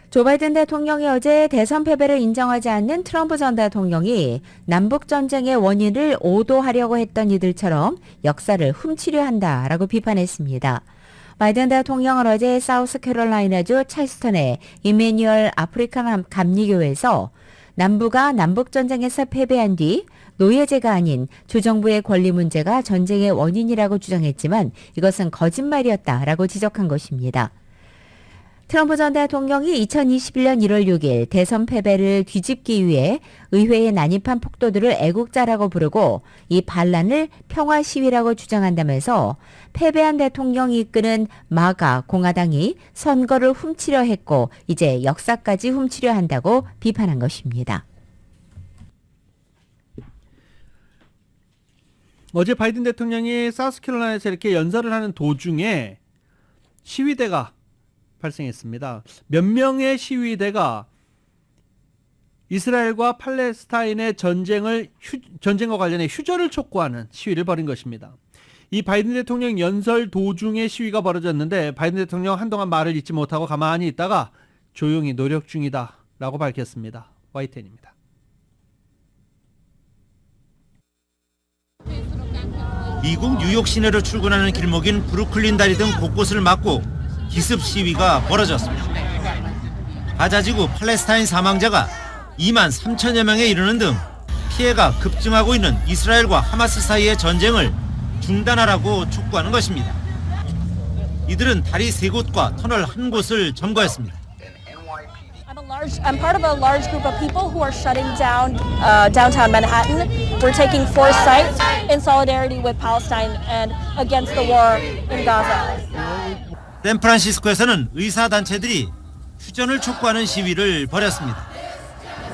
조 바이든 대통령이 어제 대선 패배를 인정하지 않는 트럼프 전 대통령이 남북전쟁의 원인을 오도하려고 했던 이들처럼 역사를 훔치려 한다라고 비판했습니다. 바이든 대통령은 어제 사우스캐롤라이나주 찰스턴의 이메뉴얼 아프리칸 감리교회에서 남부가 남북전쟁에서 패배한 뒤 노예제가 아닌 주정부의 권리 문제가 전쟁의 원인이라고 주장했지만 이것은 거짓말이었다라고 지적한 것입니다. 트럼프 전 대통령이 2021년 1월 6일 대선 패배를 뒤집기 위해 의회에 난입한 폭도들을 애국자라고 부르고 이 반란을 평화 시위라고 주장한다면서 패배한 대통령이 이끄는 마가 공화당이 선거를 훔치려 했고 이제 역사까지 훔치려 한다고 비판한 것입니다.
어제 바이든 대통령이 사우스캐롤라이나에서 이렇게 연설을 하는 도중에 시위대가 발생했습니다. 몇 명의 시위대가 이스라엘과 팔레스타인의 전쟁과 관련해 휴전을 촉구하는 시위를 벌인 것입니다. 이 바이든 대통령 연설 도중에 시위가 벌어졌는데 바이든 대통령 한동안 말을 잇지 못하고 가만히 있다가 조용히 노력 중이다라고 밝혔습니다. YTN입니다.
미국 뉴욕 시내로 출근하는 길목인 브루클린 다리 등 곳곳을 막고 기습 시위가 벌어졌습니다. 가자지구 팔레스타인 사망자가 2만 3천여 명에 이르는 등 피해가 급증하고 있는 이스라엘과 하마스 사이의 전쟁을 중단하라고 촉구하는 것입니다. 이들은 다리 3곳과 터널 1곳을 점거했습니다.
I'm part of a large group of people who are shutting down downtown Manhattan. We're taking 4 sites in solidarity with Palestine and against the war in Gaza.
샌프란시스코에서는 의사단체들이 휴전을 촉구하는 시위를 벌였습니다.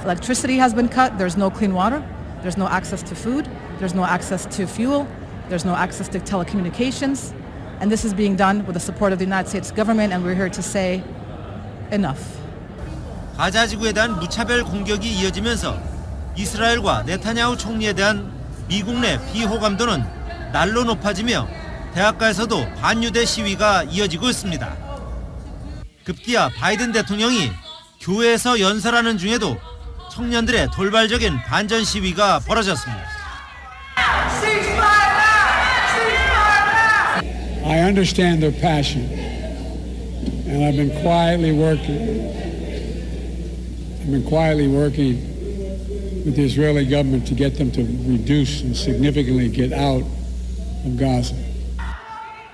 Electricity has been cut. There's no clean water. There's no access to food. There's no access to fuel. There's no access to telecommunications. And this is being done with the support of the United States government, and we're here to say enough.
가자지구에 대한 무차별 공격이 이어지면서 이스라엘과 네타냐후 총리에 대한 미국 내 비호감도는 날로 높아지며 대학가에서도 반유대 시위가 이어지고 있습니다. 급기야 바이든 대통령이 교회에서 연설하는 중에도 청년들의 돌발적인 반전 시위가 벌어졌습니다.
I understand their passion, and I've been quietly working with the Israeli government to get them to reduce and significantly get out of Gaza.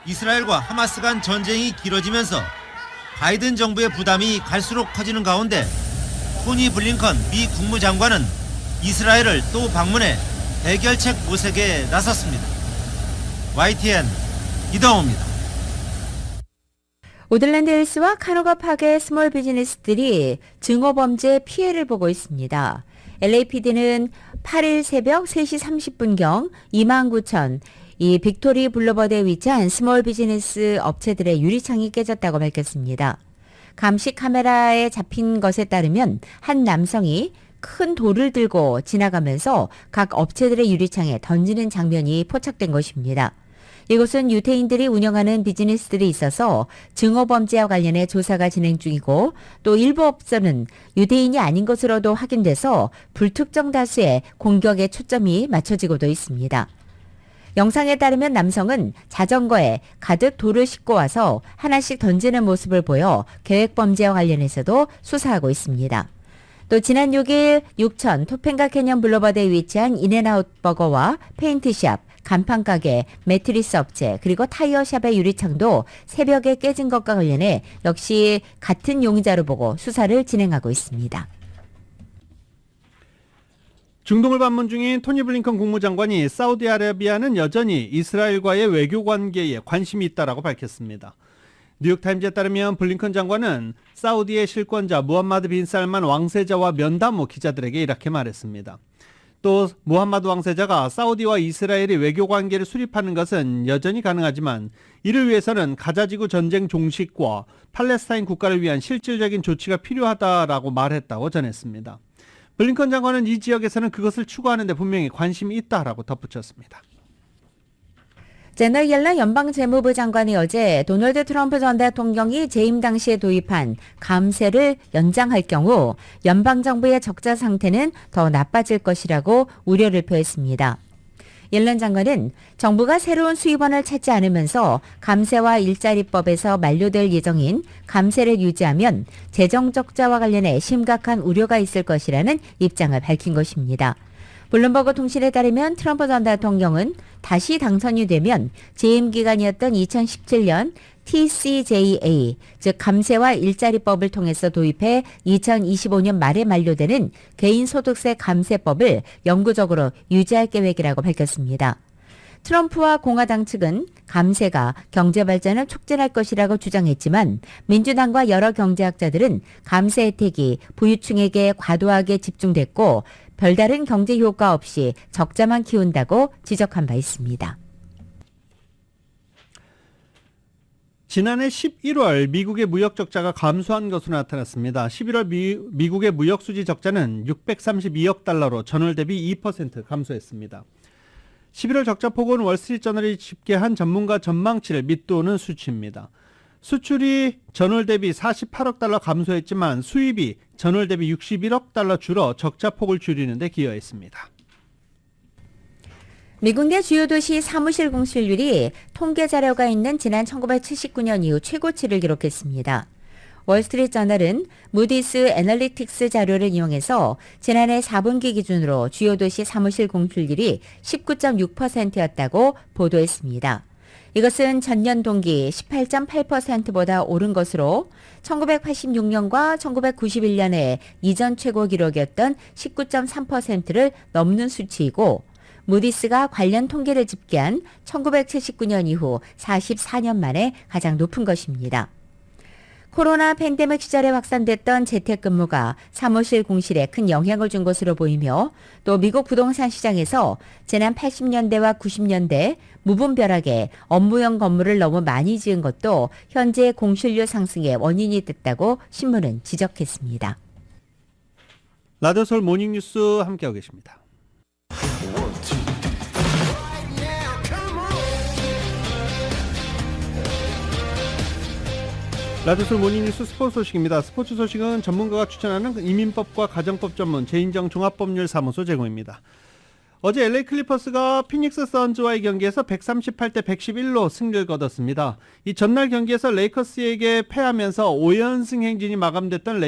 이스라엘과 하마스 간 전쟁이 길어지면서 바이든 정부의 부담이 갈수록 커지는 가운데 토니 블링컨 미 국무장관은 이스라엘을 또 방문해 해결책 모색에 나섰습니다. YTN 이동호입니다.
오들랜드 힐스와 카노가 파크의 스몰 비즈니스들이 증오범죄 피해를 보고 있습니다. LAPD는 8일 새벽 3시 30분경 29,000 이 빅토리 블루버드에 위치한 스몰 비즈니스 업체들의 유리창이 깨졌다고 밝혔습니다. 감시 카메라에 잡힌 것에 따르면 한 남성이 큰 돌을 들고 지나가면서 각 업체들의 유리창에 던지는 장면이 포착된 것입니다. 이곳은 유태인들이 운영하는 비즈니스들이 있어서 증오범죄와 관련해 조사가 진행 중이고 또 일부 업소는 유대인이 아닌 것으로도 확인돼서 불특정 다수의 공격에 초점이 맞춰지고도 있습니다. 영상에 따르면 남성은 자전거에 가득 돌을 싣고 와서 하나씩 던지는 모습을 보여 계획범죄와 관련해서도 수사하고 있습니다. 또 지난 6일 6천 토펜가 캐년 블루버드에 위치한 인앤아웃 버거와 페인트샵, 간판가게, 매트리스 업체 그리고 타이어샵의 유리창도 새벽에 깨진 것과 관련해 역시 같은 용의자로 보고 수사를 진행하고 있습니다.
중동을 방문 중인 토니 블링컨 국무장관이 사우디아라비아는 여전히 이스라엘과의 외교 관계에 관심이 있다라고 밝혔습니다. 뉴욕타임즈에 따르면 블링컨 장관은 사우디의 실권자 무함마드 빈 살만 왕세자와 면담 후 기자들에게 이렇게 말했습니다. 또 무함마드 왕세자가 사우디와 이스라엘이 외교 관계를 수립하는 것은 여전히 가능하지만 이를 위해서는 가자지구 전쟁 종식과 팔레스타인 국가를 위한 실질적인 조치가 필요하다라고 말했다고 전했습니다. 블링컨 장관은 이 지역에서는 그것을 추구하는 데 분명히 관심이 있다라고 덧붙였습니다.
제너 옐런 연방재무부 장관이 어제 도널드 트럼프 전 대통령이 재임 당시에 도입한 감세를 연장할 경우 연방정부의 적자 상태는 더 나빠질 것이라고 우려를 표했습니다. 옐런 장관은 정부가 새로운 수입원을 찾지 않으면서 감세와 일자리법에서 만료될 예정인 감세를 유지하면 재정 적자와 관련해 심각한 우려가 있을 것이라는 입장을 밝힌 것입니다. 블룸버그 통신에 따르면 트럼프 전 대통령은 다시 당선이 되면 재임 기간이었던 2017년 TCJA, 즉 감세와 일자리법을 통해서 도입해 2025년 말에 만료되는 개인소득세 감세법을 영구적으로 유지할 계획이라고 밝혔습니다. 트럼프와 공화당 측은 감세가 경제 발전을 촉진할 것이라고 주장했지만 민주당과 여러 경제학자들은 감세 혜택이 부유층에게 과도하게 집중됐고 별다른 경제 효과 없이 적자만 키운다고 지적한 바 있습니다.
지난해 11월 미국의 무역 적자가 감소한 것으로 나타났습니다. 11월 미국의 무역 수지 적자는 632억 달러로 전월 대비 2% 감소했습니다. 11월 적자 폭은 월스트리트저널이 집계한 전문가 전망치를 밑도는 수치입니다. 수출이 전월 대비 48억 달러 감소했지만 수입이 전월 대비 61억 달러 줄어 적자 폭을 줄이는 데 기여했습니다.
미국 내 주요 도시 사무실 공실률이 통계 자료가 있는 지난 1979년 이후 최고치를 기록했습니다. 월스트리트저널은 무디스 애널리틱스 자료를 이용해서 지난해 4분기 기준으로 주요 도시 사무실 공실률이 19.6%였다고 보도했습니다. 이것은 전년 동기 18.8%보다 오른 것으로 1986년과 1991년에 이전 최고 기록이었던 19.3%를 넘는 수치이고 무디스가 관련 통계를 집계한 1979년 이후 44년 만에 가장 높은 것입니다. 코로나 팬데믹 시절에 확산됐던 재택근무가 사무실 공실에 큰 영향을 준 것으로 보이며 또 미국 부동산 시장에서 지난 80년대와 90년대 무분별하게 업무용 건물을 너무 많이 지은 것도 현재 공실률 상승의 원인이 됐다고 신문은 지적했습니다.
라디오 서울 모닝뉴스 함께하고 계십니다. 라디오솔 모닝뉴스 스포츠 소식입니다. 스포츠 소식은 전문가가 추천하는 이민법과 가정법 전문 제인정 종합법률사무소 제공입니다. 어제 LA 클리퍼스가 피닉스 선즈와의 경기에서 138대 111로 승리를 거뒀습니다. 이 전날 경기에서 레이커스에게 패하면서 5연승 행진이 마감됐던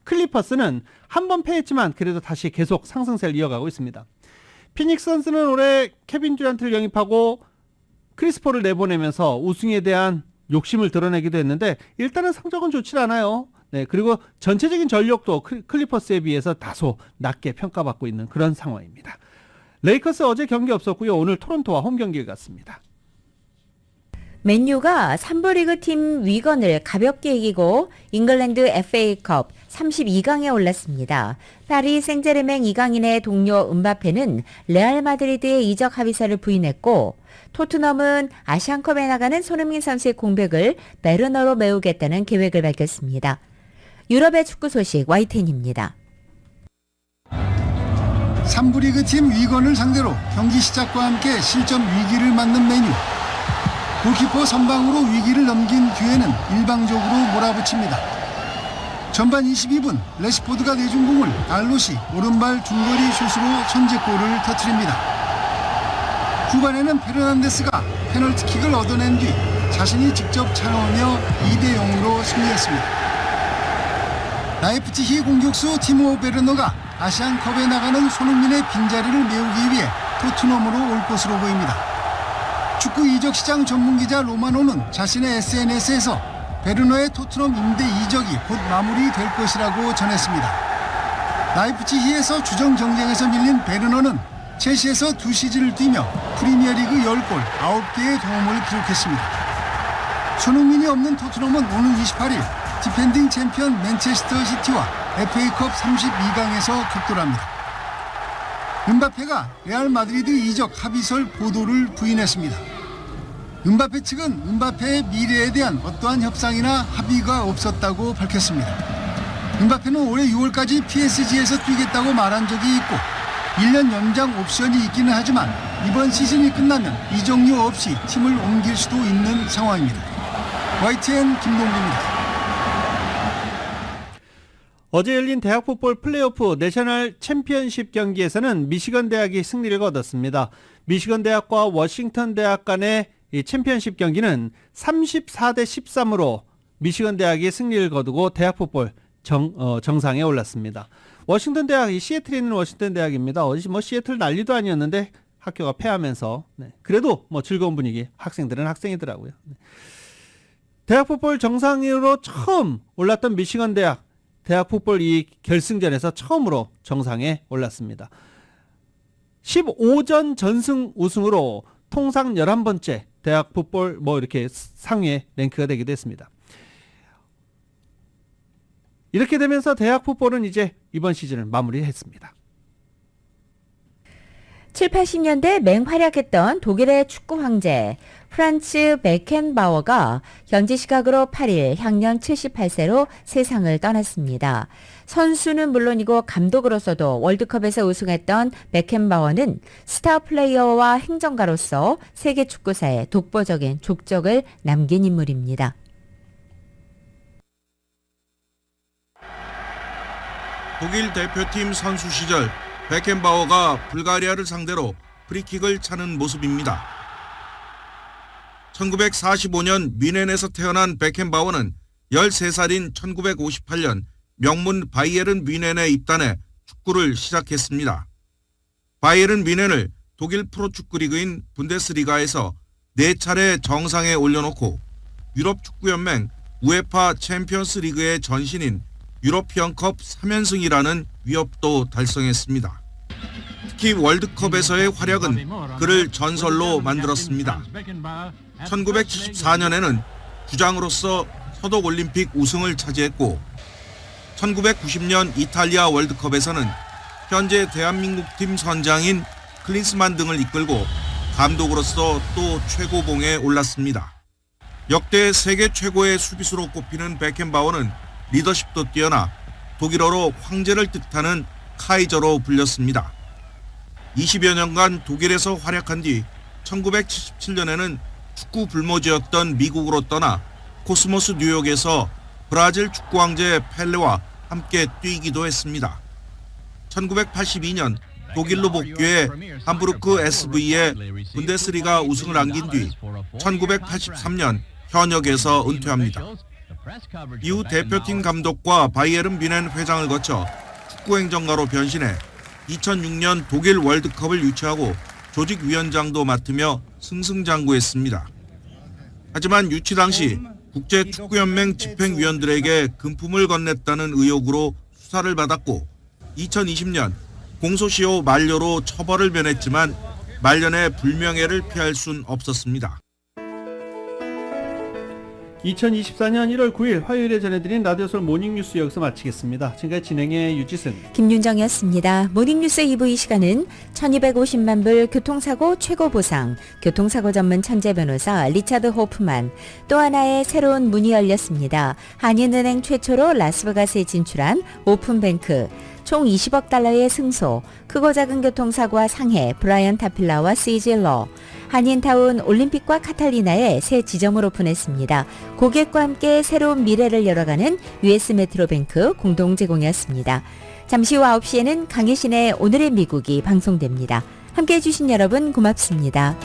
클리퍼스는 한 번 패했지만 그래도 다시 계속 상승세를 이어가고 있습니다. 피닉스 선즈는 올해 케빈 듀란트를 영입하고 크리스폴을 내보내면서 우승에 대한 욕심을 드러내기도 했는데 일단은 성적은 좋지 않아요. 네, 그리고 전체적인 전력도 클리퍼스에 비해서 다소 낮게 평가받고 있는 그런 상황입니다. 레이커스 어제 경기 없었고요. 오늘 토론토와 홈 경기를 갔습니다.
맨유가 3부 리그 팀 위건을 가볍게 이기고 잉글랜드 FA컵 32강에 올랐습니다. 파리 생제르맹 2강인의 동료 음바페는 레알 마드리드의 이적 합의서를 부인했고 토트넘은 아시안컵에 나가는 손흥민 선수의 공백을 베르너로 메우겠다는 계획을 밝혔습니다. 유럽의 축구 소식 YTN입니다.
3부 리그 팀 위건을 상대로 경기 시작과 함께 실점 위기를 맞는 맨유. 골키퍼 선방으로 위기를 넘긴 뒤에는 일방적으로 몰아붙입니다. 전반 22분 레시포드가 내준 공을 달롯이 오른발 중거리 슛으로 선제골을 터뜨립니다. 후반에는 페르난데스가 페널티킥을 얻어낸 뒤 자신이 직접 차넣으며 2대0으로 승리했습니다. 라이프치히 공격수 티모 베르너가 아시안컵에 나가는 손흥민의 빈자리를 메우기 위해 토트넘으로 올 것으로 보입니다. 축구 이적 시장 전문기자 로마노는 자신의 SNS에서 베르너의 토트넘 임대 이적이 곧 마무리될 것이라고 전했습니다. 라이프치히에서 주전 경쟁에서 밀린 베르너는 첼시에서 2시즌을 뛰며 프리미어리그 10골 9개의 도움을 기록했습니다. 손흥민이 없는 토트넘은 오는 28일 디펜딩 챔피언 맨체스터 시티와 FA컵 32강에서 격돌합니다. 음바페가 레알 마드리드 이적 합의설 보도를 부인했습니다. 음바페 측은 음바페의 미래에 대한 어떠한 협상이나 합의가 없었다고 밝혔습니다. 음바페는 올해 6월까지 PSG에서 뛰겠다고 말한 적이 있고 1년 연장 옵션이 있기는 하지만 이번 시즌이 끝나면 이적료 없이 팀을 옮길 수도 있는 상황입니다. YTN 김동규입니다.
어제 열린 대학 풋볼 플레이오프 내셔널 챔피언십 경기에서는 미시건 대학이 승리를 거뒀습니다. 미시건 대학과 워싱턴 대학 간의 이 챔피언십 경기는 34대 13으로 미시건 대학이 승리를 거두고 대학 풋볼 정상에 올랐습니다. 워싱턴 대학, 이 시애틀에 있는 워싱턴 대학입니다. 어제 시애틀 난리도 아니었는데 학교가 패하면서 그래도 즐거운 분위기, 학생들은 학생이더라고요. 대학 풋볼 정상으로 처음 올랐던 미시건 대학, 대학 풋볼 이 결승전에서 처음으로 정상에 올랐습니다. 15전 전승 우승으로 통상 11번째 대학 풋볼 이렇게 상위에 랭크가 되기도 했습니다. 이렇게 되면서 대학 풋볼은 이제 이번 시즌을 마무리했습니다.
7, 80년대 맹활약했던 독일의 축구 황제 프란츠 베켄바워가 현지 시각으로 8일 향년 78세로 세상을 떠났습니다. 선수는 물론이고 감독으로서도 월드컵에서 우승했던 베켄바워는 스타 플레이어와 행정가로서 세계 축구사에 독보적인 족적을 남긴 인물입니다.
독일 대표팀 선수 시절 베켄바워가 불가리아를 상대로 프리킥을 차는 모습입니다. 1945년 뮌헨에서 태어난 베켄바워는 13살인 1958년 명문 바이에른 뮌헨에 입단해 축구를 시작했습니다. 바이에른 뮌헨을 독일 프로축구 리그인 분데스리가에서 4차례 정상에 올려놓고 유럽 축구연맹 우에파 챔피언스 리그의 전신인 유러피언컵 3연승이라는 위협도 달성했습니다. 특히 월드컵에서의 활약은 그를 전설로 만들었습니다. 1974년에는 주장으로서 서독 올림픽 우승을 차지했고 1990년 이탈리아 월드컵에서는 현재 대한민국 팀 선장인 클린스만 등을 이끌고 감독으로서 또 최고봉에 올랐습니다. 역대 세계 최고의 수비수로 꼽히는 베켄바워는 리더십도 뛰어나 독일어로 황제를 뜻하는 카이저로 불렸습니다. 20여 년간 독일에서 활약한 뒤 1977년에는 축구 불모지였던 미국으로 떠나 코스모스 뉴욕에서 브라질 축구 황제 펠레와 함께 뛰기도 했습니다. 1982년 독일로 복귀해 함부르크 SV의 분데스리가 우승을 안긴 뒤 1983년 현역에서 은퇴합니다. 이후 대표팀 감독과 바이에른 뮌헨 회장을 거쳐 축구행정가로 변신해 2006년 독일 월드컵을 유치하고 조직위원장도 맡으며 승승장구했습니다. 하지만 유치 당시 국제축구연맹 집행위원들에게 금품을 건넸다는 의혹으로 수사를 받았고 2020년 공소시효 만료로 처벌을 면했지만 말년의 불명예를 피할 순 없었습니다.
2024년 1월 9일 화요일에 전해드린 라디오솔 모닝뉴스 여기서 마치겠습니다. 지금까지 진행의 유지승,
김윤정이었습니다. 모닝뉴스 2부 이 시간은 1250만 불 교통사고 최고 보상, 교통사고 전문 천재 변호사 리차드 호프만, 또 하나의 새로운 문이 열렸습니다. 한인은행 최초로 라스베가스에 진출한 오픈뱅크, 총 20억 달러의 승소, 크고 작은 교통사고와 상해, 브라이언 타필라와 시질러, 한인타운 올림픽과 카탈리나에 새 지점을 오픈했습니다. 고객과 함께 새로운 미래를 열어가는 US 메트로뱅크 공동 제공이었습니다. 잠시 후 9시에는 강혜신의 오늘의 미국이 방송됩니다. 함께해 주신 여러분 고맙습니다.